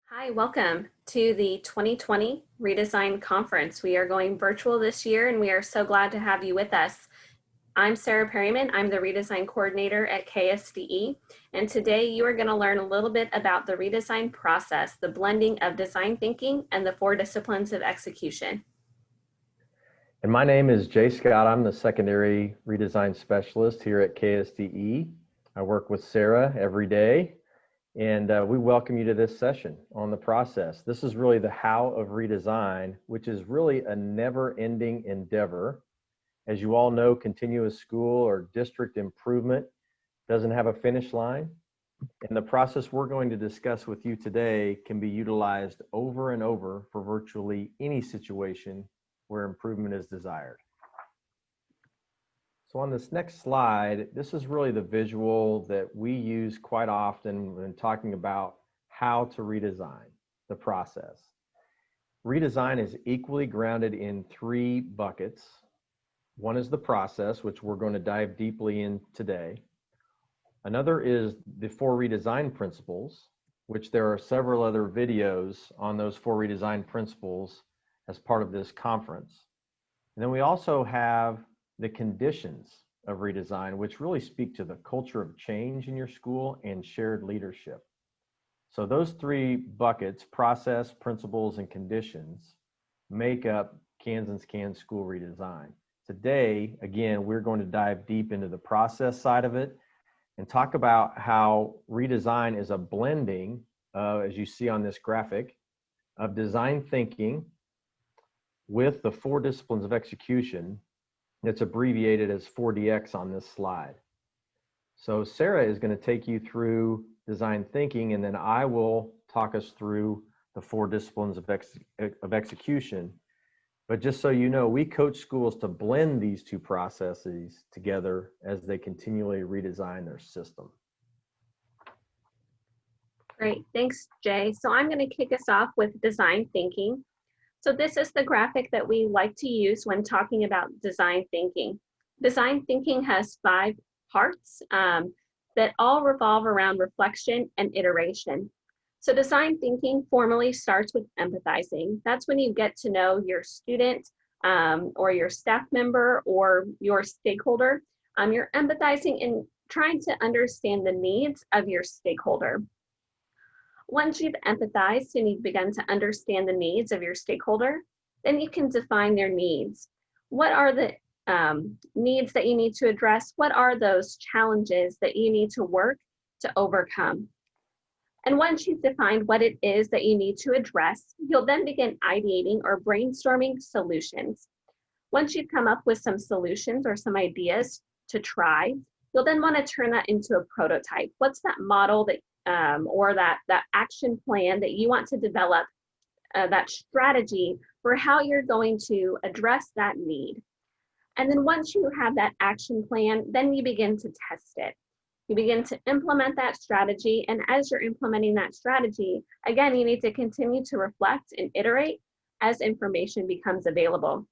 Hi, welcome to the 2020 Redesign Conference. We are going virtual this year and we are so glad to have you with us. I'm Sarah Perryman. I'm the Redesign Coordinator at KSDE. And today you are going to learn a little bit about the redesign process, the blending of design thinking and the 4 disciplines of execution. And my name is Jay Scott. I'm the Secondary Redesign Specialist here at KSDE. I work with Sarah every day. And we welcome you to this session on the process. This is really the how of redesign, which is really a never-ending endeavor. As you all know, continuous school or district improvement doesn't have a finish line. And the process we're going to discuss with you today can be utilized over and over for virtually any situation where improvement is desired. So on this next slide, this is really the visual that we use quite often when talking about how to redesign the process. Redesign is equally grounded in 3 buckets. One is the process, which we're going to dive deeply in today. Another is the 4 redesign principles, which there are several other videos on those 4 redesign principles as part of this conference. And then we also have the conditions of redesign, which really speak to the culture of change in your school and shared leadership. So those 3 buckets, process, principles, and conditions, make up Kansas Can School Redesign. Today, again, we're going to dive deep into the process side of it and talk about how redesign is a blending, as you see on this graphic, of design thinking with the 4 disciplines of execution. It's abbreviated as 4DX on this slide. So Sarah is going to take you through design thinking, and then I will talk us through the 4 disciplines of execution. But just so you know, we coach schools to blend these 2 processes together as they continually redesign their system. Great, thanks, Jay. So I'm going to kick us off with design thinking. So this is the graphic that we like to use when talking about design thinking. Design thinking has 5 parts that all revolve around reflection and iteration. So design thinking formally starts with empathizing. That's when you get to know your student or your staff member or your stakeholder. You're empathizing and trying to understand the needs of your stakeholder. Once you've empathized and you've begun to understand the needs of your stakeholder, then you can define their needs. What are the needs that you need to address? What are those challenges that you need to work to overcome? And once you've defined what it is that you need to address, you'll then begin ideating or brainstorming solutions. Once you've come up with some solutions or some ideas to try, you'll then want to turn that into a prototype. What's that model that or that action plan that you want to develop, that strategy for how you're going to address that need. And then once you have that action plan, then you begin to test it. You begin to implement that strategy, and as you're implementing that strategy, again, you need to continue to reflect and iterate as information becomes available.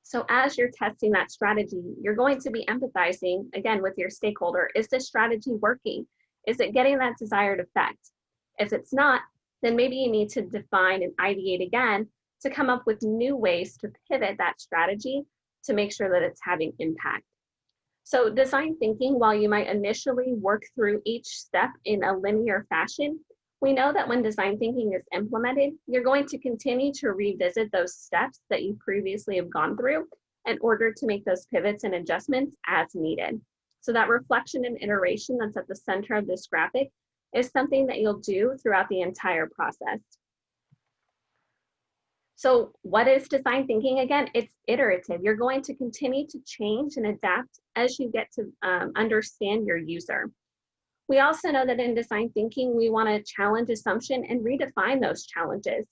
So as you're testing that strategy, you're going to be empathizing, again, with your stakeholder. Is this strategy working? Is it getting that desired effect? If it's not, then maybe you need to define and ideate again to come up with new ways to pivot that strategy to make sure that it's having impact. So design thinking, while you might initially work through each step in a linear fashion, we know that when design thinking is implemented, you're going to continue to revisit those steps that you previously have gone through in order to make those pivots and adjustments as needed. So that reflection and iteration that's at the center of this graphic is something that you'll do throughout the entire process. So what is design thinking? Again, it's iterative. You're going to continue to change and adapt as you get to understand your user. We also know that in design thinking, we want to challenge assumption and redefine those challenges.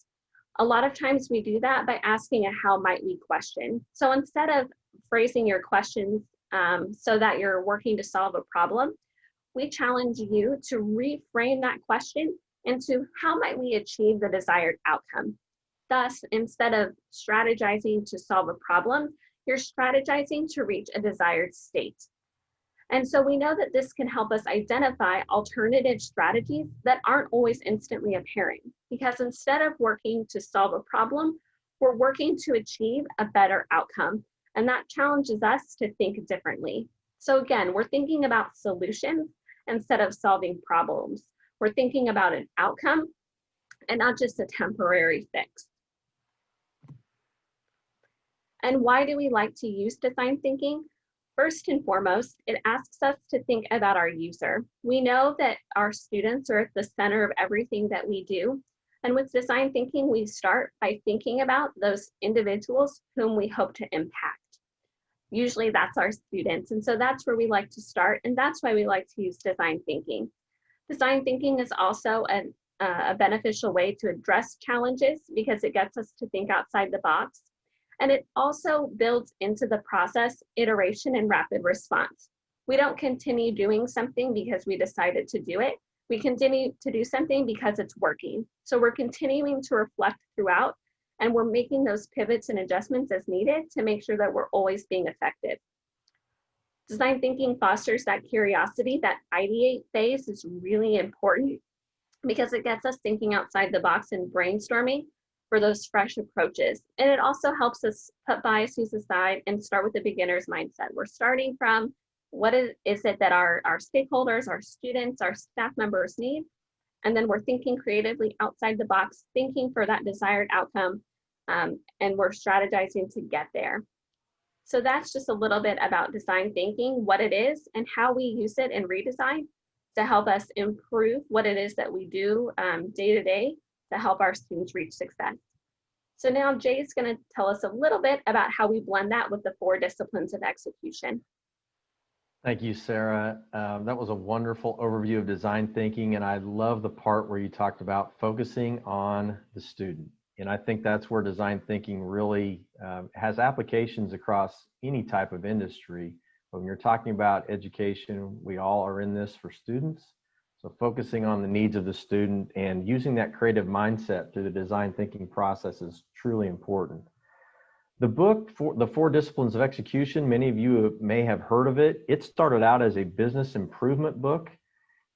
A lot of times we do that by asking a how might we question. So instead of phrasing your questions so that you're working to solve a problem, we challenge you to reframe that question into how might we achieve the desired outcome. Thus, instead of strategizing to solve a problem, you're strategizing to reach a desired state. And so we know that this can help us identify alternative strategies that aren't always instantly apparent, because instead of working to solve a problem, we're working to achieve a better outcome. And that challenges us to think differently. So again, we're thinking about solutions instead of solving problems. We're thinking about an outcome and not just a temporary fix. And why do we like to use design thinking? First and foremost, it asks us to think about our user. We know that our students are at the center of everything that we do. And with design thinking, we start by thinking about those individuals whom we hope to impact. Usually that's our students. And so that's where we like to start. And that's why we like to use design thinking. Design thinking is also a beneficial way to address challenges because it gets us to think outside the box. And it also builds into the process iteration and rapid response. We don't continue doing something because we decided to do it. We continue to do something because it's working. So we're continuing to reflect throughout, and we're making those pivots and adjustments as needed to make sure that we're always being effective. Design thinking fosters that curiosity. That ideate phase is really important because it gets us thinking outside the box and brainstorming for those fresh approaches. And it also helps us put biases aside and start with the beginner's mindset. We're starting from what is it that our stakeholders, our students, our staff members need, and then we're thinking creatively outside the box, thinking for that desired outcome, and we're strategizing to get there. So that's just a little bit about design thinking, what it is, and how we use it in Redesign to help us improve what it is that we do day to day to help our students reach success. So now Jay is going to tell us a little bit about how we blend that with the 4 disciplines of execution. Thank you, Sarah. That was a wonderful overview of design thinking, and I love the part where you talked about focusing on the student. And I think that's where design thinking really has applications across any type of industry. But when you're talking about education, we all are in this for students. So focusing on the needs of the student and using that creative mindset through the design thinking process is truly important. The book, The 4 Disciplines of Execution, many of you may have heard of it. It started out as a business improvement book,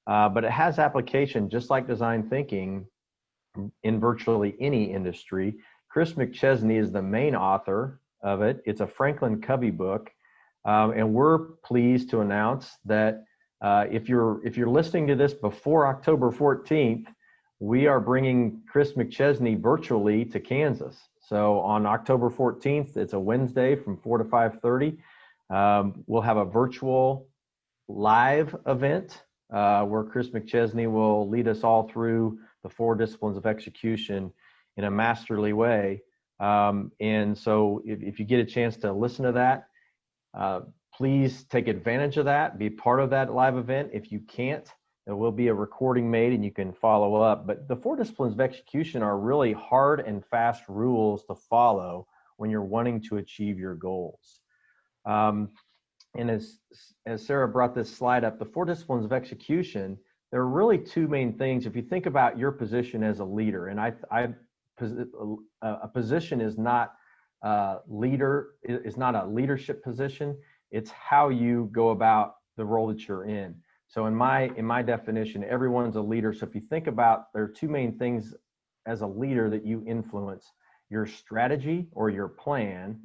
but it has application just like design thinking in virtually any industry. Chris McChesney is the main author of it. It's a Franklin Covey book, and we're pleased to announce that if you're listening to this before October 14th, we are bringing Chris McChesney virtually to Kansas. So on October 14th, it's a Wednesday from 4 to 5:30. We'll have a virtual live event where Chris McChesney will lead us all through the 4 disciplines of execution in a masterly way. And so if you get a chance to listen to that, please take advantage of that, be part of that live event. If you can't, there will be a recording made and you can follow up. But the 4 disciplines of execution are really hard and fast rules to follow when you're wanting to achieve your goals. And as Sarah brought this slide up, the 4 disciplines of execution, there are really 2 main things. If you think about your position as a leader, and a position is not a leadership position. It's how you go about the role that you're in. So in my definition, everyone's a leader. So if you think about, there are 2 main things as a leader that you influence: your strategy or your plan,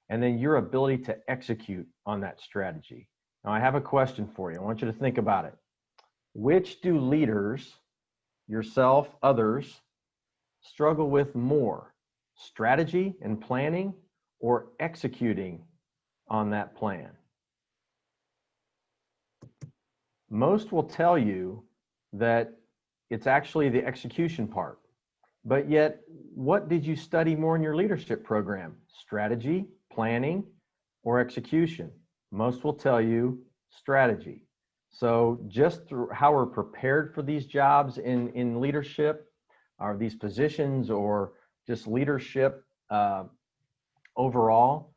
and then your ability to execute on that strategy. Now I have a question for you. I want you to think about it. Which do leaders, yourself, others, struggle with more? Strategy and planning, or executing on that plan? Most will tell you that it's actually the execution part. But yet, what did you study more in your leadership program? Strategy, planning, or execution? Most will tell you strategy. So just through how we're prepared for these jobs in leadership, or these positions, or just leadership overall,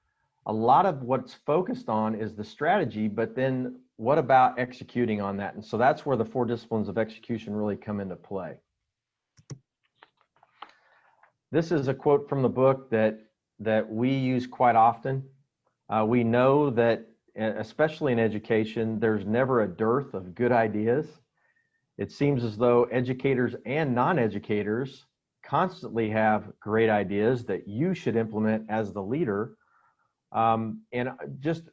a lot of what's focused on is the strategy, but then what about executing on that? And so that's where the 4 disciplines of execution really come into play. This is a quote from the book that we use quite often. We know that especially in education, there's never a dearth of good ideas. It seems as though educators and non-educators constantly have great ideas that you should implement as the leader, and just,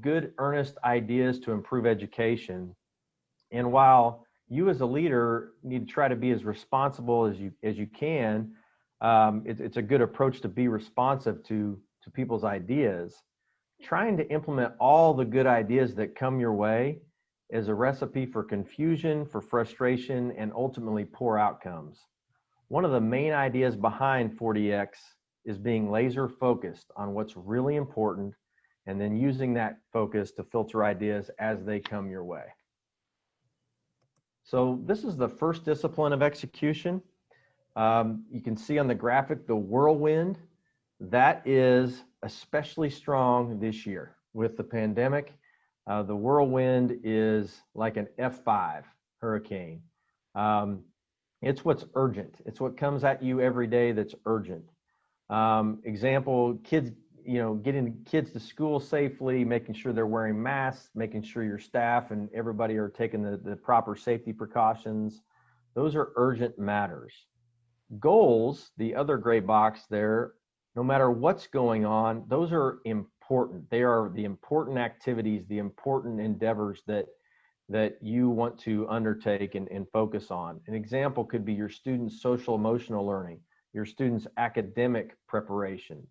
good, earnest ideas to improve education. And while you as a leader need to try to be as responsible as you can, it's a good approach to be responsive to people's ideas. Trying to implement all the good ideas that come your way is a recipe for confusion, for frustration, and ultimately poor outcomes. One of the main ideas behind 40X is being laser focused on what's really important and then using that focus to filter ideas as they come your way. So this is the first discipline of execution. You can see on the graphic the whirlwind. That is especially strong this year with the pandemic. The whirlwind is like an F5 hurricane. It's what's urgent. It's what comes at you every day that's urgent. Example, kids, getting kids to school safely, making sure they're wearing masks, making sure your staff and everybody are taking the proper safety precautions. Those are urgent matters. Goals, the other gray box there, no matter what's going on, those are important. They are the important activities, the important endeavors that you want to undertake and focus on. An example could be your students' social emotional learning, your students' academic preparation.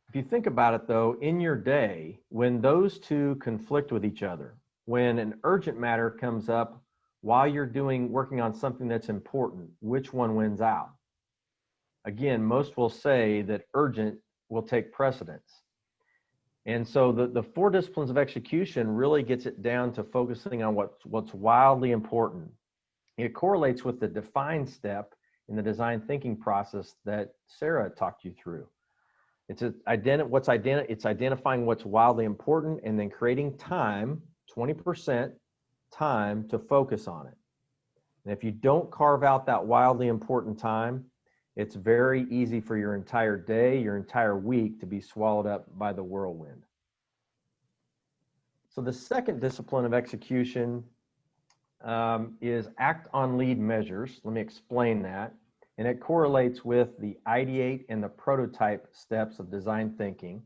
If you think about it though, in your day, when those two conflict with each other, when an urgent matter comes up while you're working on something that's important, which one wins out? Again, most will say that urgent will take precedence. And so the 4 disciplines of execution really gets it down to focusing on what's wildly important. It correlates with the define step in the design thinking process that Sarah talked you through. It's identifying what's wildly important and then creating time, 20% time to focus on it. And if you don't carve out that wildly important time, it's very easy for your entire day, your entire week to be swallowed up by the whirlwind. So the second discipline of execution is act on lead measures. Let me explain that. And it correlates with the ideate and the prototype steps of design thinking.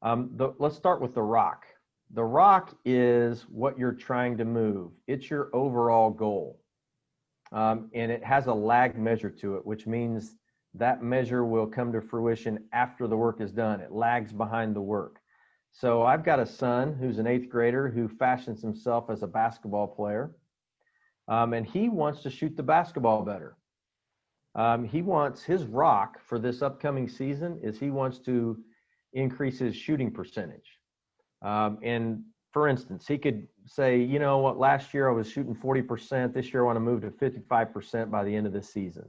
Let's start with the rock. The rock is what you're trying to move. It's your overall goal. And it has a lag measure to it, which means that measure will come to fruition after the work is done. It lags behind the work. So I've got a son who's an 8th grader who fashions himself as a basketball player. And he wants to shoot the basketball better. He wants his rock for this upcoming season is he wants to increase his shooting percentage. And for instance, he could say, you know what, last year I was shooting 40%. This year I want to move to 55% by the end of the season.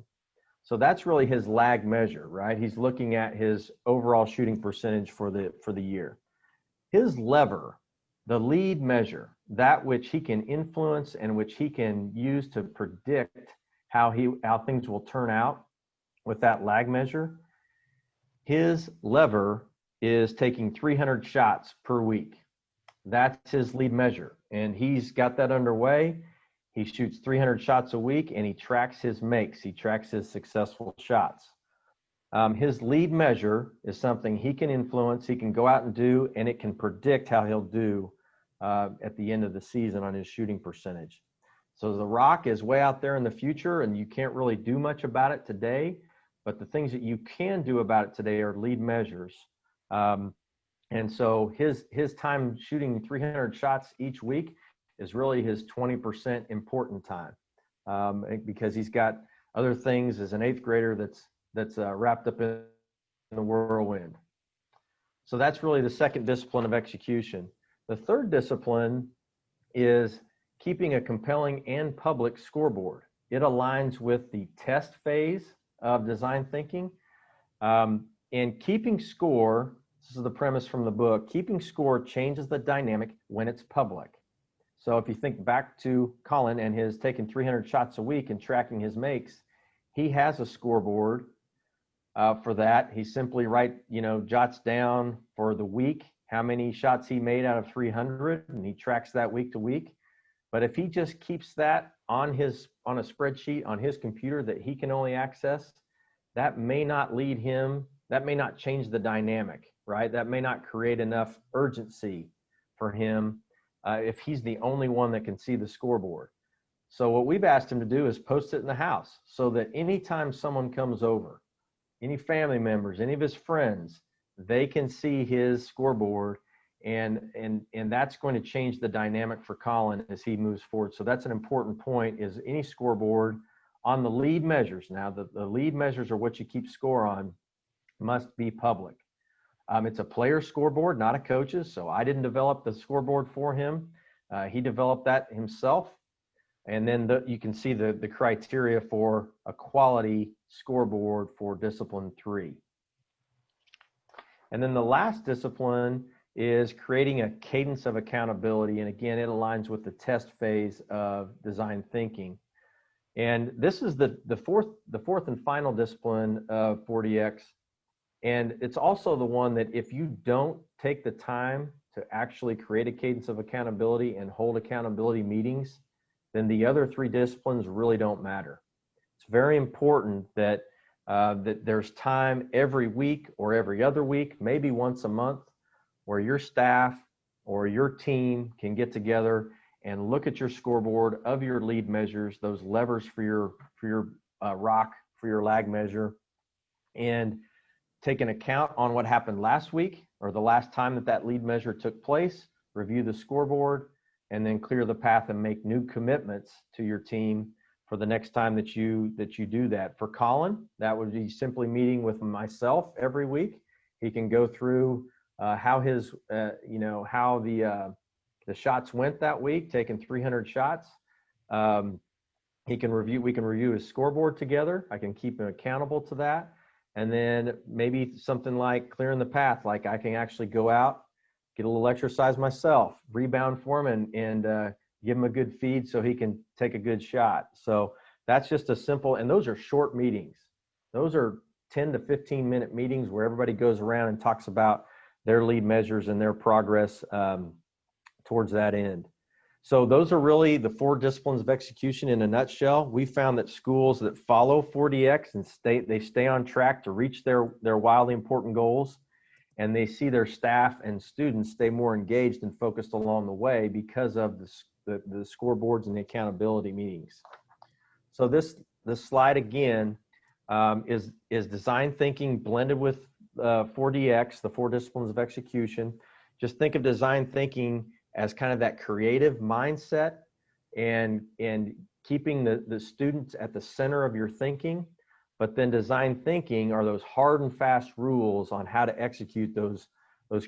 So that's really his lag measure, right? He's looking at his overall shooting percentage for the year. His lever, the lead measure, that which he can influence and which he can use to predict how things will turn out with that lag measure, his lever is taking 300 shots per week. That's his lead measure. And he's got that underway. He shoots 300 shots a week and he tracks his makes. He tracks his successful shots. His lead measure is something he can influence, he can go out and do, and it can predict how he'll do at the end of the season on his shooting percentage. So the rock is way out there in the future and you can't really do much about it today, but the things that you can do about it today are lead measures. And so his time shooting 300 shots each week is really his 20% important time, because he's got other things as an 8th grader that's wrapped up in the whirlwind. So that's really the second discipline of execution. The third discipline is keeping a compelling and public scoreboard. It aligns with the test phase of design thinking. And keeping score, this is the premise from the book, keeping score changes the dynamic when it's public. So if you think back to Colin and his taking 300 shots a week and tracking his makes, he has a scoreboard for that. He simply jots down for the week how many shots he made out of 300, and he tracks that week to week. But if he just keeps that on a spreadsheet on his computer that he can only access, that may not lead him, that may not change the dynamic, right? That may not create enough urgency for him if he's the only one that can see the scoreboard. So what we've asked him to do is post it in the house so that anytime someone comes over, any family members, any of his friends, they can see his scoreboard, and that's going to change the dynamic for Colin as he moves forward. So that's an important point, is any scoreboard on the lead measures. Now the lead measures are what you keep score on, must be public. It's a player scoreboard, not a coach's. So I didn't develop the scoreboard for him. He developed that himself. And then you can see the criteria for a quality scoreboard for discipline 3. And then the last discipline is creating a cadence of accountability. And again, it aligns with the test phase of design thinking. And this is the fourth and final discipline of 4DX. And it's also the one that if you don't take the time to actually create a cadence of accountability and hold accountability meetings, then the other 3 disciplines really don't matter. It's very important that that there's time every week or every other week, maybe once a month, where your staff or your team can get together and look at your scoreboard of your lead measures, those levers for your rock, for your lag measure, and take an account on what happened last week or the last time that lead measure took place, review the scoreboard, and then clear the path and make new commitments to your team for the next time that you do that. For Colin, that would be simply meeting with myself every week. He can go through how his, how the shots went that week, taking 300 shots. We can review his scoreboard together. I can keep him accountable to that. And then maybe something like clearing the path, like I can actually go out, get a little exercise myself, rebound for him, and give him a good feed so he can take a good shot. So that's just a simple, and those are short meetings. Those are 10 to 15 minute meetings where everybody goes around and talks about their lead measures and their progress towards that end. So those are really the 4 disciplines of execution in a nutshell. We found that schools that follow 4DX and they stay on track to reach their wildly important goals, and they see their staff and students stay more engaged and focused along the way because of the scoreboards and the accountability meetings. So this slide again is design thinking blended with 4DX, the 4 disciplines of execution. Just think of design thinking as kind of that creative mindset and keeping the students at the center of your thinking. But then design thinking are those hard and fast rules on how to execute those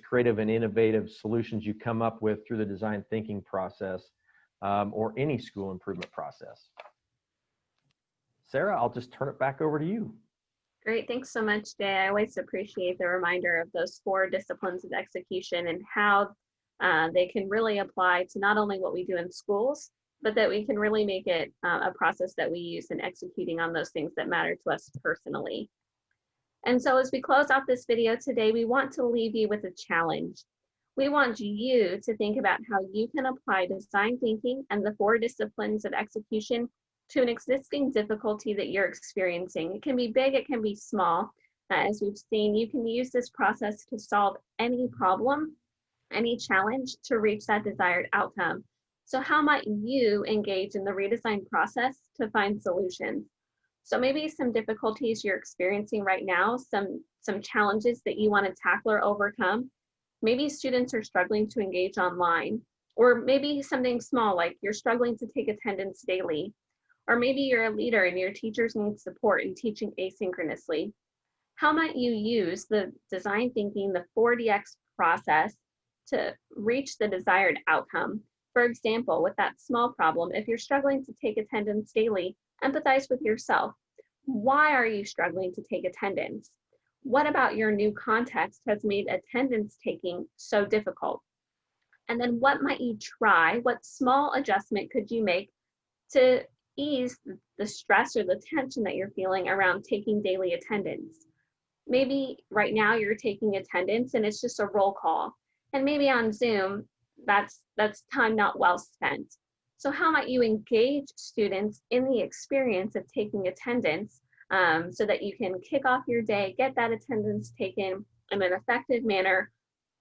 creative and innovative solutions you come up with through the design thinking process or any school improvement process. Sarah, I'll just turn it back over to you. Great, thanks so much, Jay. I always appreciate the reminder of those 4 disciplines of execution and how they can really apply to not only what we do in schools, but that we can really make it a process that we use in executing on those things that matter to us personally. And so as we close off this video today, we want to leave you with a challenge. We want you to think about how you can apply design thinking and the 4 disciplines of execution to an existing difficulty that you're experiencing. It can be big, it can be small. As we've seen, you can use this process to solve any problem, any challenge to reach that desired outcome. So how might you engage in the redesign process to find solutions? So maybe some difficulties you're experiencing right now, some challenges that you want to tackle or overcome. Maybe students are struggling to engage online, or maybe something small like you're struggling to take attendance daily, or maybe you're a leader and your teachers need support in teaching asynchronously. How might you use the design thinking, the 4DX process to reach the desired outcome? For example, with that small problem, if you're struggling to take attendance daily, empathize with yourself. Why are you struggling to take attendance? What about your new context has made attendance taking so difficult? And then what might you try? What small adjustment could you make to ease the stress or the tension that you're feeling around taking daily attendance? Maybe right now you're taking attendance and it's just a roll call. And maybe on Zoom, that's time not well spent. So how might you engage students in the experience of taking attendance so that you can kick off your day, get that attendance taken in an effective manner,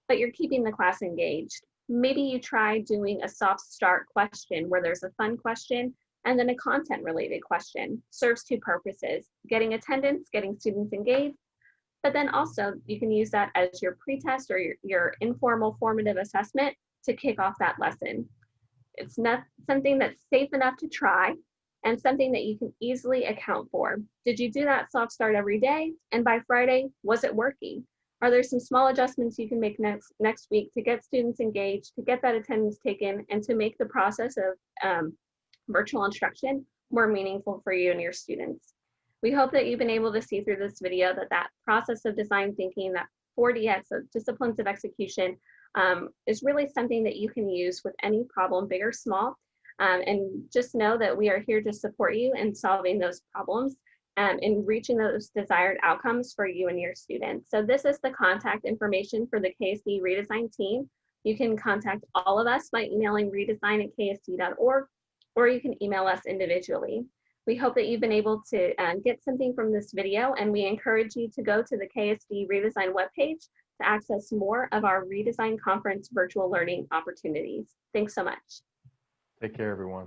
but you're keeping the class engaged? Maybe you try doing a soft start question where there's a fun question and then a content related question. Serves two purposes: getting attendance, getting students engaged, but then also you can use that as your pretest or your informal formative assessment to kick off that lesson. It's not something that's safe enough to try and something that you can easily account for. Did you do that soft start every day? And by Friday, was it working? Are there some small adjustments you can make next week to get students engaged, to get that attendance taken, and to make the process of virtual instruction more meaningful for you and your students? We hope that you've been able to see through this video that process of design thinking, that 4DX, of disciplines of execution, is really something that you can use with any problem, big or small. And just know that we are here to support you in solving those problems and reaching those desired outcomes for you and your students. So this is the contact information for the KSDE Redesign team. You can contact all of us by emailing redesign@ksde.org, or you can email us individually. We hope that you've been able to get something from this video, and we encourage you to go to the KSDE Redesign webpage to access more of our Redesign Conference virtual learning opportunities. Thanks so much. Take care, everyone.